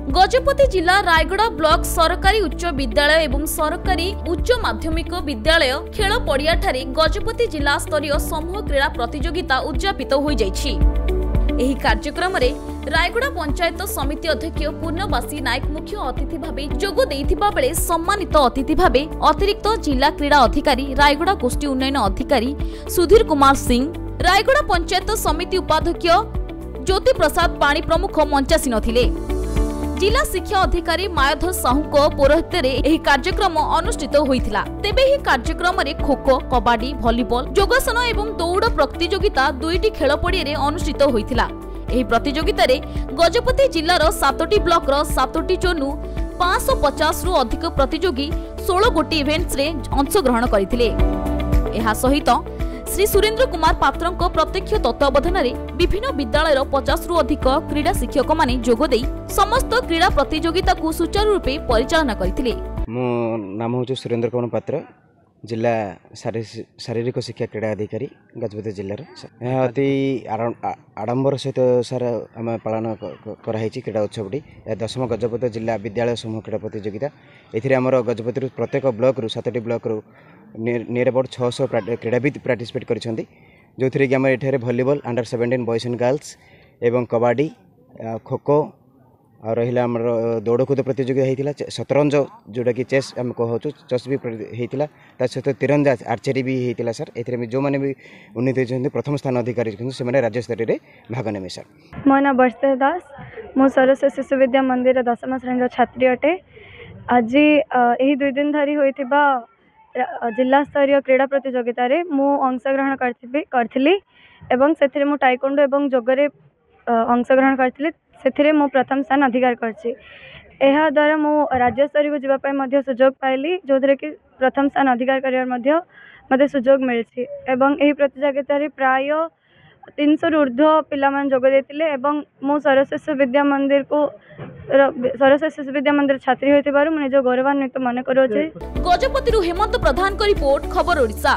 गजपति जिला रायगड़ा ब्लॉक सरकारी उच्च विद्यालय एवं सरकारी उच्च माध्यमिक विद्यालय खेल पड़िया ठारे गजपति जिला स्तरीय समूह क्रीड़ा प्रतियोगिता उद्यापित हो जाइछि। एही कार्यक्रम रे रायगड़ा पंचायत समिति अध्यक्ष पूर्णवासी नायक मुख्य अतिथि भावे जोग देइथिबा बेले सम्मानित अतिथि भावे अतिरिक्त जिला क्रीड़ा अधिकारी रायगड़ा गोष्ठी उन्नयन अधिकारी सुधीर कुमार सिंह, रायगड़ा पंचायत समिति उपाध्यक्ष ज्योति प्रसाद पाणी प्रमुख मंचासीन थिले। जिला शिक्षा अधिकारी मायाधर साहू को पौरोहित्य एही कार्यक्रम अनुष्ठित होइथिला। तेबे एही कार्यक्रम रे खो-खो, कबाडी, भलीबॉल, योगासन एवं दौड़ प्रतियोगिता दुईटी खेल पड़िया रे अनुष्ठित होइथिला। एही प्रतियोगिता रे गजपति जिल्लार 7टी ब्लॉक रो 7टी जोनु 550 रु अधिक प्रतियोगी 16 गोटी इवेंट्स रे अंश ग्रहण करथिले। एहा सहित श्री सुरेंद्र कुमार पात्रंक प्रत्यक्ष तत्वावधान में विभिन्न विद्यालय 50 रु अधिक क्रीड़ा शिक्षक माने जोग देई समस्त क्रीड़ा प्रतियोगिता को सुचारू रूपे परिचालन करथिले। मो नाम होचे सुरेंद्र कुमार पात्र, जिला शारीरिक शिक्षा क्रीड़ा अधिकारी गजपति जिल्लार। यह अति आडंबर सहित सर आम पालन कराई क्रीड़ा उत्सवटी 10म गजपति जिला विद्यालय समूह क्रीड़ा प्रतियोगिता। एथिरे हमर गजपति प्रत्येक ब्लॉक रु 7टी ब्लॉक रु नियर अबाउट 600 क्रीड़ाविद पार्टिसिपेट करिसेंती, जो थी कि आम एठारे भलीबॉल अंडर 17 बॉयज एंड गर्ल्स एवं कबाडी, खो-खो और रहिला हमर दौड़ कूद प्रतियोगिता होइतिला, शतरंज जोटा कि चेस हम कहू चेस भी होइतिला, ता सहित तीरंदाज आर्चरी भी होइतिला। सर एथिरे जो माने भी उन्नति होइछन्ती प्रथम स्थान अधिकारी से माने राज्य स्तर रे भाग नेमे। सर मो ना वर्षा दास, मो सरस्वती शिशु विद्या मंदिर 10म श्रेणी छात्री अटे। आज एही 2 दिन धरी होइतिबा जिला स्तरीय क्रीड़ा प्रतियोगिता रे मु अंशग्रहण करथिली एवं सेथिरे मु टाइकोंडो एवं जोगरे अंशग्रहण करथिली। सेथिरे मु प्रथम स्थान अधिकार करछि। एहा द्वारा मु राज्य स्तरीय को जीवा पय मध्य सुजोग पाइली, जोधरे कि प्रथम स्थान अधिकार करियर मध्य मते सुजोग मिलछि एवं एही प्रतियोगिता रे प्राय 300 रु ऊर्ध्व पिला मान जोग देथिले एवं मु सरस्वती विद्या मंदिर को सरस्वती विद्या मंदिर छात्री होइतिबारु मु निज गौरवान्वित मन करूछि। गजपति हेमंत प्रधान को रिपोर्ट, खबर ओडिशा।